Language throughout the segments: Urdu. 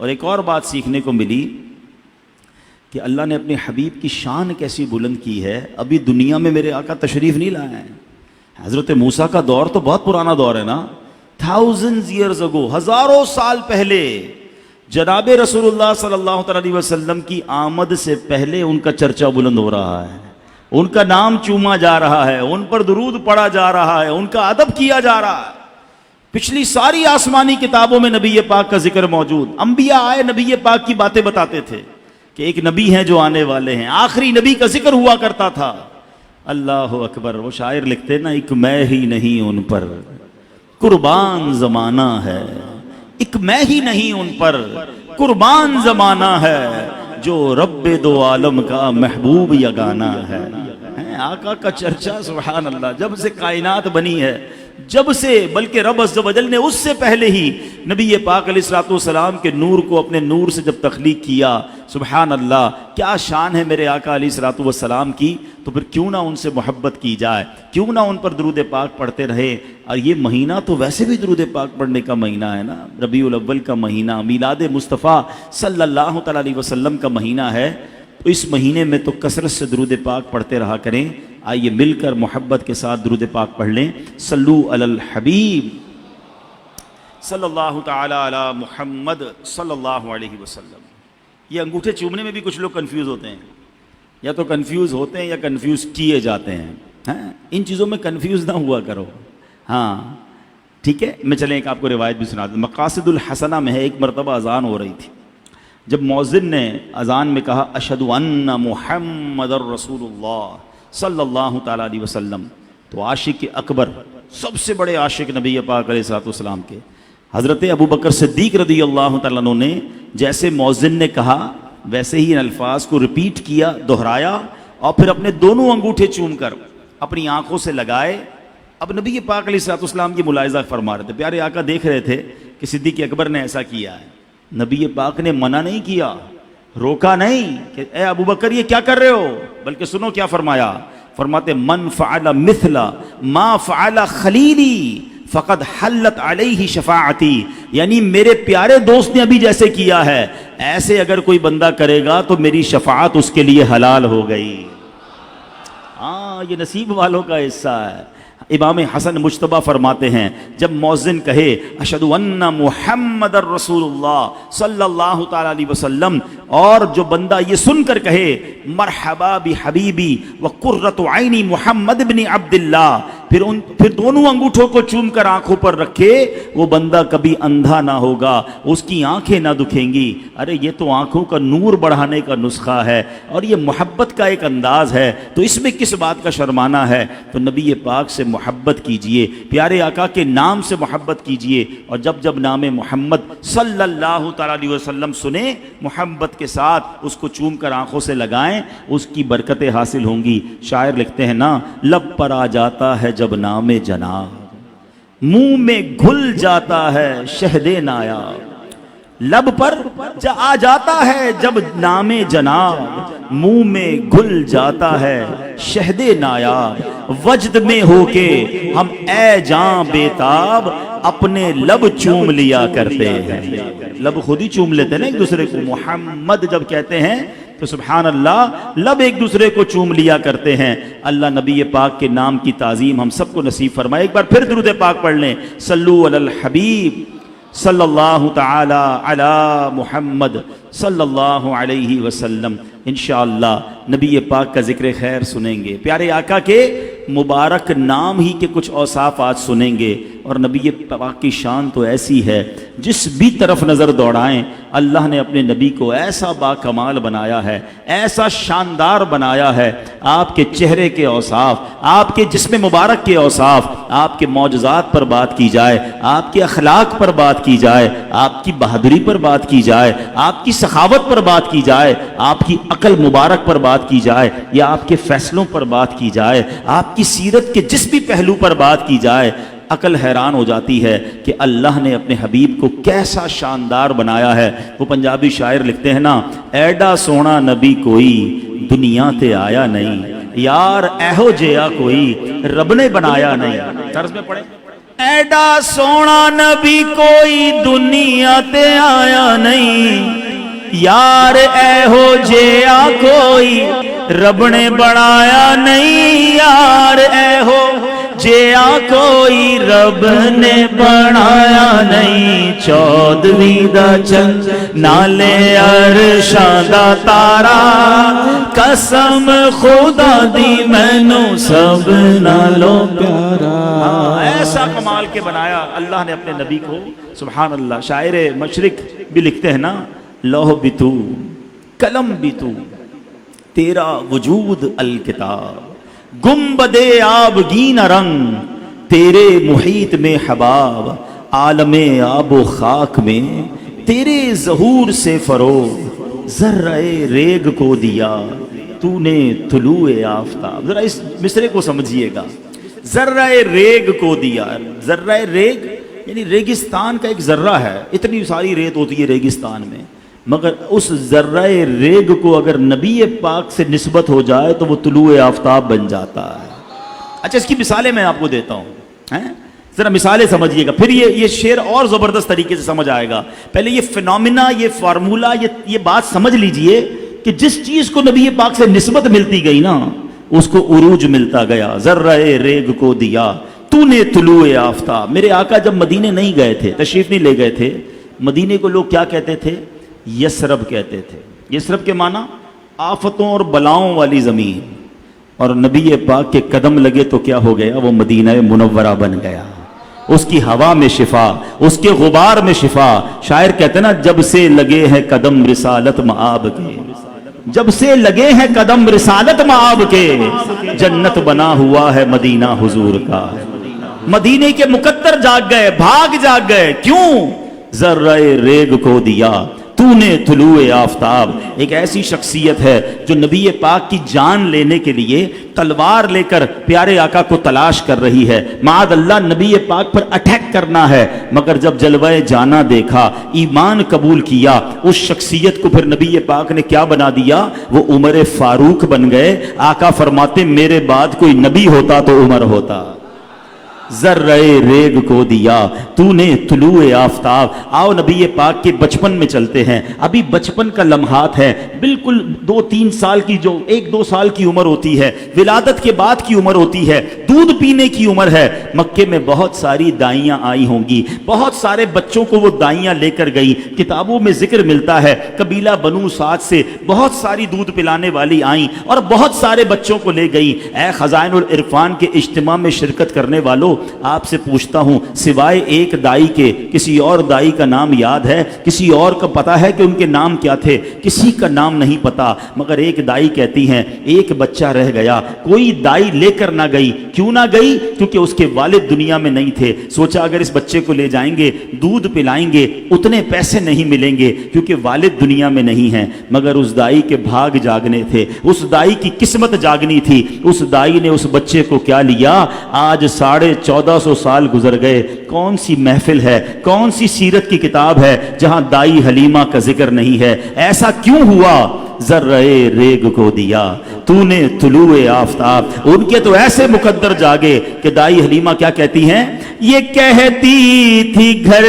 اور ایک اور بات سیکھنے کو ملی کہ اللہ نے اپنے حبیب کی شان کیسی بلند کی ہے. ابھی دنیا میں میرے آقا تشریف نہیں لائے ہیں. حضرت موسیٰ کا دور تو بہت پرانا دور ہے نا, thousands years ago, ہزاروں سال پہلے جناب رسول اللہ صلی اللہ علیہ وسلم کی آمد سے پہلے ان کا چرچا بلند ہو رہا ہے, ان کا نام چوما جا رہا ہے, ان پر درود پڑھا جا رہا ہے, ان کا ادب کیا جا رہا ہے. پچھلی ساری آسمانی کتابوں میں نبی پاک کا ذکر موجود. انبیاء آئے نبی پاک کی باتیں بتاتے تھے کہ ایک نبی ہیں جو آنے والے ہیں, آخری نبی کا ذکر ہوا کرتا تھا. اللہ اکبر. وہ شاعر لکھتے نا, ایک میں ہی نہیں ان پر قربان زمانہ ہے, ایک میں ہی نہیں ان پر قربان زمانہ ہے, جو رب دو عالم کا محبوب یگانہ ہے. آقا کا چرچا سبحان اللہ جب سے کائنات بنی ہے, جب سے, بلکہ رب عز و جل نے اس سے پہلے ہی نبی پاک علیہ الصلوۃ والسلام کے نور کو اپنے نور سے جب تخلیق کیا, سبحان اللہ کیا شان ہے میرے آقا علیہ الصلوۃ والسلام کی. تو پھر کیوں نہ ان سے محبت کی جائے, کیوں نہ ان پر درود پاک پڑھتے رہے. اور یہ مہینہ تو ویسے بھی درود پاک پڑھنے کا مہینہ ہے نا, ربیع الاول کا مہینہ, میلاد مصطفیٰ صلی اللہ تعالیٰ علیہ وسلم کا مہینہ ہے. تو اس مہینے میں تو کثرت سے درود پاک پڑھتے رہا کریں. آئیے مل کر محبت کے ساتھ درود پاک پڑھ لیں. صلو علی الحبیب صلی اللہ تعالی علی محمد صلی اللہ علیہ وسلم. یہ انگوٹھے چومنے میں بھی کچھ لوگ کنفیوز ہوتے ہیں, یا تو کنفیوز ہوتے ہیں یا کنفیوز کیے جاتے ہیں. ان چیزوں میں کنفیوز نہ ہوا کرو. ہاں ٹھیک ہے, میں چلیں ایک آپ کو روایت بھی سنا دوں. مقاصد الحسنہ میں ہے, ایک مرتبہ اذان ہو رہی تھی. جب مؤذن نے اذان میں کہا اشہد ان محمد الرسول اللہ صلی اللہ تعالیٰ علیہ وسلم, تو عاشق اکبر, سب سے بڑے عاشق نبی پاک علیہ الصلوۃ والسلام کے حضرت ابو بکر صدیق رضی اللہ تعالیٰ عنہ نے جیسے مؤذن نے کہا ویسے ہی ان الفاظ کو ریپیٹ کیا, دہرایا, اور پھر اپنے دونوں انگوٹھے چوم کر اپنی آنکھوں سے لگائے. اب نبی پاک علیہ الصلوۃ والسلام کی ملاحظہ فرما رہے تھے. پیارے آقا دیکھ رہے تھے کہ صدیق اکبر نے ایسا کیا ہے. نبی پاک نے منع نہیں کیا, روکا نہیں کہ اے ابو بکر یہ کیا کر رہے ہو, بلکہ سنو کیا فرمایا. فرماتے من فعل مثل ما فعل خلیلی فقد حلت علیہ شفاعتی, یعنی میرے پیارے دوست نے ابھی جیسے کیا ہے ایسے اگر کوئی بندہ کرے گا تو میری شفاعت اس کے لیے حلال ہو گئی. ہاں یہ نصیب والوں کا حصہ ہے. امام حسن مجتبیٰ فرماتے ہیں جب مؤذن کہے اشہد ان محمد الرسول اللہ صلی اللہ تعالیٰ علیہ وسلم, اور جو بندہ یہ سن کر کہے مرحبا بحبیبی وقرۃ عینی محمد بن عبداللہ, پھر دونوں انگوٹھوں کو چوم کر آنکھوں پر رکھے, وہ بندہ کبھی اندھا نہ ہوگا, اس کی آنکھیں نہ دکھیں گی. ارے یہ تو آنکھوں کا نور بڑھانے کا نسخہ ہے, اور یہ محبت کا ایک انداز ہے, تو اس میں کس بات کا شرمانا ہے. تو نبی پاک سے محبت کیجئے, پیارے آقا کے نام سے محبت کیجئے, اور جب جب نام محمد صلی اللہ تعالیٰ علیہ وسلم سنیں محبت کے ساتھ اس کو چوم کر آنکھوں سے لگائیں, اس کی برکتیں حاصل ہوں گی. شاعر لکھتے ہیں نا, لب پر آ جاتا ہے جب نام جناب, منہ میں گھل جاتا ہے شہد نایاب. لب پر آ جاتا ہے جب نام جناب, منہ میں گھل جاتا ہے شہد نایاب. وجد میں ہو کے ہم اے جاں بیتاب اپنے لب چوم لیا کرتے ہیں. لب خود ہی چوم لیتے ہیں نا ایک دوسرے کو. محمد جب کہتے ہیں تو سبحان اللہ لب ایک دوسرے کو چوم لیا کرتے ہیں. اللہ نبی پاک کے نام کی تعظیم ہم سب کو نصیب فرمائے. ایک بار پھر درود پاک پڑھ لیں. صلو علی الحبیب صلی اللہ تعالی علی محمد صلی اللہ علیہ وسلم. انشاءاللہ نبی پاک کا ذکر خیر سنیں گے, پیارے آقا کے مبارک نام ہی کے کچھ اوصاف آج سنیں گے. اور نبی پاک کی شان تو ایسی ہے, جس بھی طرف نظر دوڑائیں اللہ نے اپنے نبی کو ایسا با کمال بنایا ہے, ایسا شاندار بنایا ہے. آپ کے چہرے کے اوصاف, آپ کے جسم مبارک کے اوصاف, آپ کے معجزات پر بات کی جائے, آپ کے اخلاق پر بات کی جائے, آپ کی بہادری پر بات کی جائے, آپ کی سخاوت پر بات کی جائے, آپ کی عقل مبارک پر بات کی جائے, یا آپ کے فیصلوں پر بات کی جائے, آپ کی سیرت کے جس بھی پہلو پر بات کی جائے, عقل حیران ہو جاتی ہے کہ اللہ نے اپنے حبیب کو کیسا شاندار بنایا ہے. وہ پنجابی شاعر لکھتے ہیں نا, ایڈا سونا نبی کوئی دنیا تے آیا نہیں, یار ایہو جیا کوئی رب نے بنایا نہیں. طرز میں پڑھیں. ایڈا سونا نبی کوئی دنیا تے آیا نہیں, یار اے ہو جیا کوئی رب نے بنایا نہیں، یار اے ہو جیا کوئی رب نے بنایا نہیں، 14ویں دا چند نالے عرشاں دا تارا، قسم خدا دی مینوں سب نالوں پیارا۔ ایسا کمال کے بنایا اللہ نے اپنے نبی کو، سبحان اللہ۔ شاعر مشرق بھی لکھتے ہیں نا، لوح بھی تو قلم بھی تو تیرا وجود الکتاب، گنبد آبگین رنگ تیرے محیط میں حباب، عالم آب و خاک میں تیرے ظہور سے فروغ، ذرہ ریگ کو دیا تو نے طلوع آفتاب۔ ذرا اس مصرے کو سمجھیے گا، ذرہ ریگ کو دیا۔ ذرہ ریگ یعنی ریگستان کا ایک ذرہ ہے، اتنی ساری ریت ہوتی ہے ریگستان میں، مگر اس ذرہ ریگ کو اگر نبی پاک سے نسبت ہو جائے تو وہ طلوع آفتاب بن جاتا ہے۔ اچھا اس کی مثالیں میں آپ کو دیتا ہوں، ذرا مثالیں سمجھیے گا، پھر یہ شعر اور زبردست طریقے سے سمجھ آئے گا۔ پہلے یہ فینومینا، یہ فارمولا، یہ بات سمجھ لیجئے کہ جس چیز کو نبی پاک سے نسبت ملتی گئی نا اس کو عروج ملتا گیا۔ ذرہ ریگ کو دیا تو نے طلوع آفتاب۔ میرے آقا جب مدینے نہیں گئے تھے، تشریف نہیں لے گئے تھے، مدینے کو لوگ کیا کہتے تھے؟ یسرب کہتے تھے۔ یسرب کے معنی آفتوں اور بلاؤں والی زمین، اور نبی پاک کے قدم لگے تو کیا ہو گیا؟ وہ مدینہ منورہ بن گیا۔ اس کی ہوا میں شفا، اس کے غبار میں شفا۔ شاعر کہتے ہیں نا، جب سے لگے ہیں قدم رسالت مآب کے، جب سے لگے ہیں قدم رسالت مآب کے، جنت بنا ہوا ہے مدینہ حضور کا۔ مدینے کے مقدر جاگ گئے، بھاگ جاگ گئے، کیوں؟ ذرہ ریگ کو دیا تو نے طلوع آفتاب۔ ایک ایسی شخصیت ہے جو نبی پاک کی جان لینے کے لیے تلوار لے کر پیارے آقا کو تلاش کر رہی ہے، معاذ اللہ نبی پاک پر اٹیک کرنا ہے، مگر جب جلوہ جانا دیکھا، ایمان قبول کیا، اس شخصیت کو پھر نبی پاک نے کیا بنا دیا؟ وہ عمر فاروق بن گئے۔ آقا فرماتے میرے بعد کوئی نبی ہوتا تو عمر ہوتا۔ ذرہ ریگ کو دیا تو نے طلوع آفتاب۔ آؤ نبی پاک کے بچپن میں چلتے ہیں۔ ابھی بچپن کا لمحات ہے، بالکل 2-3 سال کی، جو 1-2 سال کی عمر ہوتی ہے، ولادت کے بعد کی عمر ہوتی ہے، دودھ پینے کی عمر ہے۔ مکے میں بہت ساری دائیاں آئی ہوں گی، بہت سارے بچوں کو وہ دائیاں لے کر گئی۔ کتابوں میں ذکر ملتا ہے قبیلہ بنو سعد سے بہت ساری دودھ پلانے والی آئیں اور بہت سارے بچوں کو لے گئی۔ اے خزائن العرفان کے اجتماع میں شرکت کرنے والوں، آپ سے پوچھتا ہوں، سوائے ایک دائی کے کسی اور دائی کا نام یاد ہے؟ کسی اور کا پتا ہے کہ ان کے نام کیا تھے؟ کسی کا نام نہیں پتا، مگر ایک دائی کہتی ہیں ایک بچہ رہ گیا، کوئی دائی لے کر نہ گئی۔ کیوں نہ گئی؟ کیونکہ اس کے والد دنیا میں نہیں تھے۔ سوچا اگر اس بچے کو لے جائیں گے، دودھ پلائیں گے، اتنے پیسے نہیں ملیں گے کیونکہ والد دنیا میں نہیں ہیں۔ مگر اس دائی کے بھاگ جاگنے تھے، اس دائی کی قسمت جاگنی تھی۔ اس دائی نے اس بچے کو کیا لیا؟ آج 1450 سال گزر گئے، کون سی محفل ہے، کون سی سیرت کی کتاب ہے جہاں دائی حلیمہ کا ذکر نہیں ہے؟ ایسا کیوں ہوا؟ ذرہ ریگ کو دیا تو نے طلوع آفتاب۔ ان کے تو ایسے مقدر جاگے کہ دائی حلیمہ کیا کہتی ہیں؟ یہ کہتی تھی گھر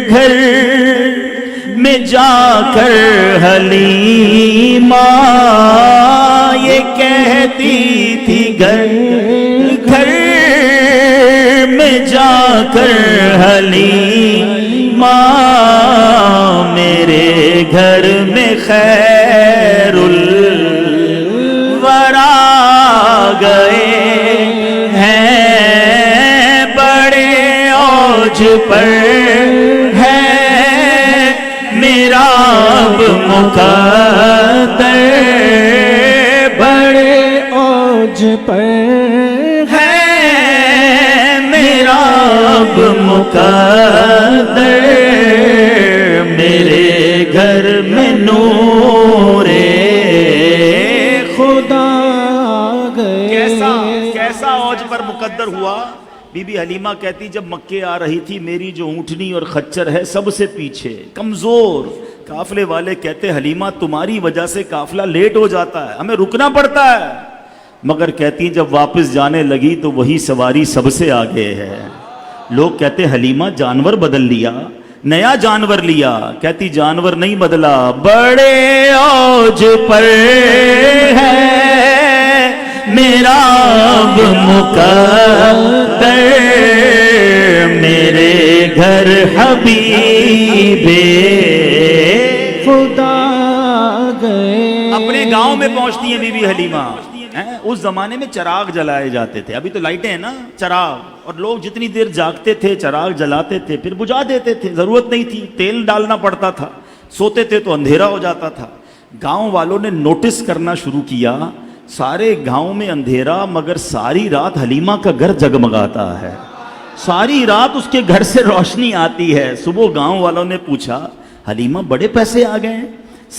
گھر میں جا کر حلیمہ، یہ کہتی تھی گھر گھر میں جا کر حلیمہ، میرے گھر میں خیر الورا گئے ہیں، بڑے اوج پر ہے میرا اب مقدر، بڑے اوج پر اب مقدر، میرے گھر میں نور خدا گئے۔ کیسا اوج پر مقدر ہوا؟ بی بی حلیمہ کہتی جب مکے آ رہی تھی میری جو اونٹنی اور خچر ہے سب سے پیچھے، کمزور۔ قافلے والے کہتے حلیمہ تمہاری وجہ سے قافلہ لیٹ ہو جاتا ہے، ہمیں رکنا پڑتا ہے، مگر کہتی جب واپس جانے لگی تو وہی سواری سب سے آگے ہے۔ لوگ کہتے حلیمہ جانور بدل لیا، نیا جانور لیا. کہتی جانور نہیں بدلا, بڑے اوج پر ہے میرا اب مقدر, میرے گھر حبیب خدا گئے. اپنے گاؤں میں پہنچتی ہیں بی بی حلیمہ. اس زمانے میں چراغ جلائے جاتے تھے, ابھی تو لائٹیں ہیں نا, چراغ, اور لوگ جتنی دیر جاگتے تھے چراغ جلاتے تھے پھر بجھا دیتے تھے, ضرورت نہیں تھی, تیل ڈالنا پڑتا تھا, سوتے تھے تو اندھیرا ہو جاتا تھا. گاؤں والوں نے نوٹس کرنا شروع کیا, سارے گاؤں میں اندھیرا مگر ساری رات حلیمہ کا گھر جگمگاتا ہے, ساری رات اس کے گھر سے روشنی آتی ہے. صبح گاؤں والوں نے پوچھا حلیمہ بڑے پیسے آ گئے ہیں,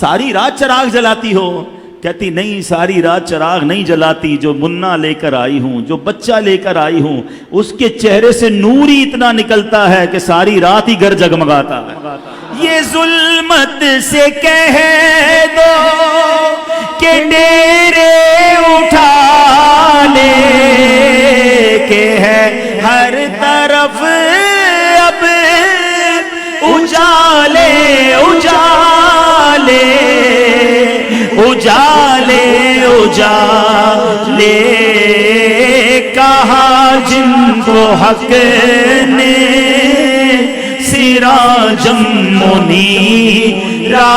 ساری رات چراغ جلاتی ہو؟ کہتی نہیں, ساری رات چراغ نہیں جلاتی, جو منا لے کر آئی ہوں, جو بچہ لے کر آئی ہوں, اس کے چہرے سے نور ہی اتنا نکلتا ہے کہ ساری رات ہی گھر جگمگاتا ہے. یہ ظلمت سے کہہ دو کہ ڈیرے اٹھا لے, کہ ہے ہر طرف اب اجالے اجالے اجالے اجالے, کہا جن کو حق نے سراجم منیرا,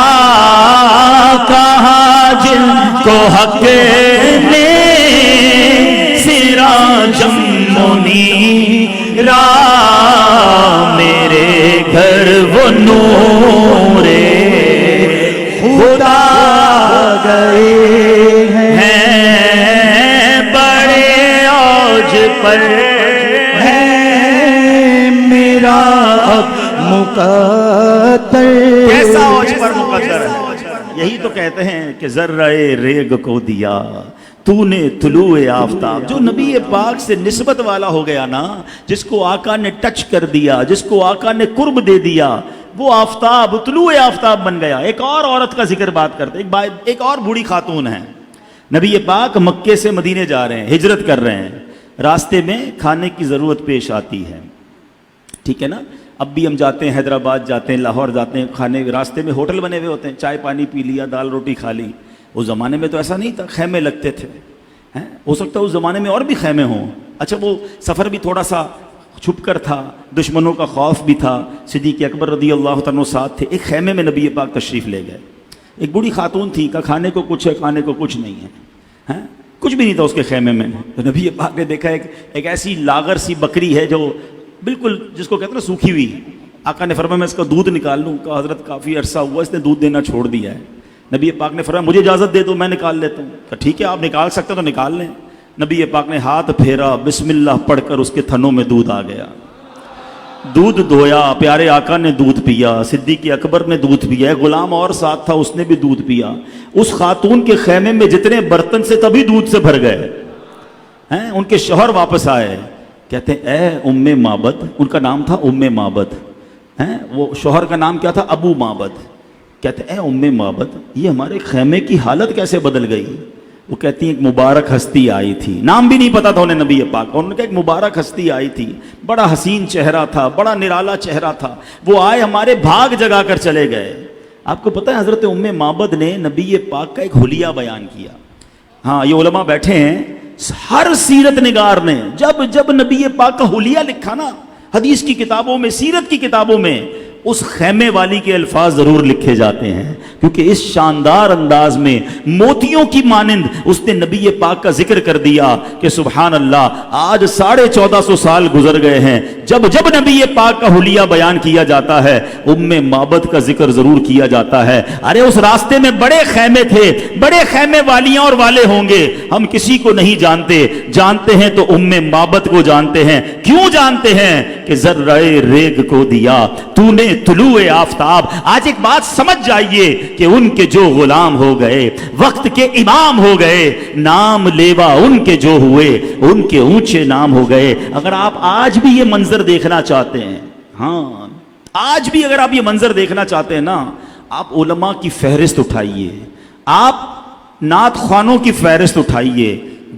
کہا جن کو حق نے سراجم منیرا, میرے گھر وہ نور خدا گئے ہیں, بڑے اوج پر ہے میرا اب مقدر. کیسا اوج پر مقدر ہے؟ یہی تو کہتے ہیں کہ ذرہ ریگ کو دیا تو نے طلوع آفتاب. جو نبی پاک سے نسبت والا ہو گیا نا, جس کو آقا نے ٹچ کر دیا, جس کو آقا نے قرب دے دیا, وہ آفتاب طلوع آفتاب بن گیا. ایک اور عورت کا ذکر بات کرتے, ایک اور بوڑھی خاتون ہے. نبی پاک مکے سے مدینے جا رہے ہیں, ہجرت کر رہے ہیں, راستے میں کھانے کی ضرورت پیش آتی ہے, ٹھیک ہے نا. اب بھی ہم جاتے ہیں, حیدرآباد جاتے ہیں, لاہور جاتے ہیں, کھانے راستے میں ہوٹل بنے ہوئے ہوتے ہیں, چائے پانی پی لیا, دال روٹی کھا لی. اس زمانے میں تو ایسا نہیں تھا, خیمے لگتے تھے. ہو سکتا ہے اس زمانے میں اور بھی خیمے ہوں. اچھا وہ سفر بھی تھوڑا سا چھپ کر تھا, دشمنوں کا خوف بھی تھا. صدیق اکبر رضی اللہ تعالیٰ ساتھ تھے. ایک خیمے میں نبی پاک تشریف لے گئے. ایک بوڑھی خاتون تھی, کا کھانے کو کچھ ہے, کھانے کو کچھ نہیں ہے, کچھ بھی نہیں تھا اس کے خیمے میں. تو نبی پاک نے دیکھا ایک ایسی لاغر سی بکری ہے جو بالکل جس کو کہتے ہیں نا سوکھی ہوئی. آقا نے فرمایا میں اس کا دودھ نکال لوں؟ کہا حضرت کافی عرصہ ہوا اس نے دودھ دینا چھوڑ دیا ہے. نبی پاک نے فرمایا مجھے اجازت دے دو, میں نکال لیتا ہوں. کہا ٹھیک ہے آپ نکال سکتے تو نکال لیں. نبی پاک نے ہاتھ پھیرا, بسم اللہ پڑھ کر اس کے تھنوں میں دودھ آ گیا. دودھ دھویا, پیارے آقا نے دودھ پیا, صدیق اکبر نے دودھ پیا, ایک غلام اور ساتھ تھا اس نے بھی دودھ پیا. اس خاتون کے خیمے میں جتنے برتن سے تبھی دودھ سے بھر گئے. ان کے شوہر واپس آئے, کہتے ہیں اے ام معبد, ان کا نام تھا ام معبد, وہ شوہر کا نام کیا تھا؟ ابو معبد. کہتے ہیں اے ام معبد, یہ ہمارے خیمے کی حالت کیسے بدل گئی؟ وہ کہتی ہیں ایک مبارک ہستی آئی تھی, نام بھی نہیں پتا تھا انہیں نبی پاک کا. انہوں نے کہا ایک مبارک ہستی آئی تھی, بڑا حسین چہرہ تھا, بڑا نرالا چہرہ تھا, وہ آئے ہمارے بھاگ جگا کر چلے گئے. آپ کو پتہ ہے حضرت ام معبد نے نبی پاک کا ایک حلیہ بیان کیا. ہاں یہ علماء بیٹھے ہیں, ہر سیرت نگار نے جب نبی پاک کا حلیہ لکھا نا, حدیث کی کتابوں میں, سیرت کی کتابوں میں, اس خیمے والی کے الفاظ ضرور لکھے جاتے ہیں, کیونکہ اس شاندار انداز میں موتیوں کی مانند اس نے نبی پاک کا ذکر کر دیا کہ سبحان اللہ, آج 1450 سال گزر گئے ہیں, جب نبی پاک کا حلیہ بیان کیا جاتا ہے ام معبد کا ذکر ضرور کیا جاتا ہے. ارے اس راستے میں بڑے خیمے تھے, بڑے خیمے والیاں اور والے ہوں گے, ہم کسی کو نہیں جانتے ہیں تو ام معبد کو جانتے ہیں. کیوں جانتے ہیں؟ کہ ذرہ ریگ کو دیا تو نے طلوع آفتاب. آج ایک بات سمجھ جائیے کہ ان کے جو غلام ہو گئے, وقت کے امام ہو گئے, نام لیوا ان کے جو ہوئے, ان کے اونچے نام ہو گئے. اگر آپ آج بھی یہ منظر دیکھنا چاہتے ہیں, ہاں آج بھی اگر آپ یہ منظر دیکھنا چاہتے ہیں نا, آپ علماء کی فہرست اٹھائیے, آپ نعت خوانوں کی فہرست اٹھائیے,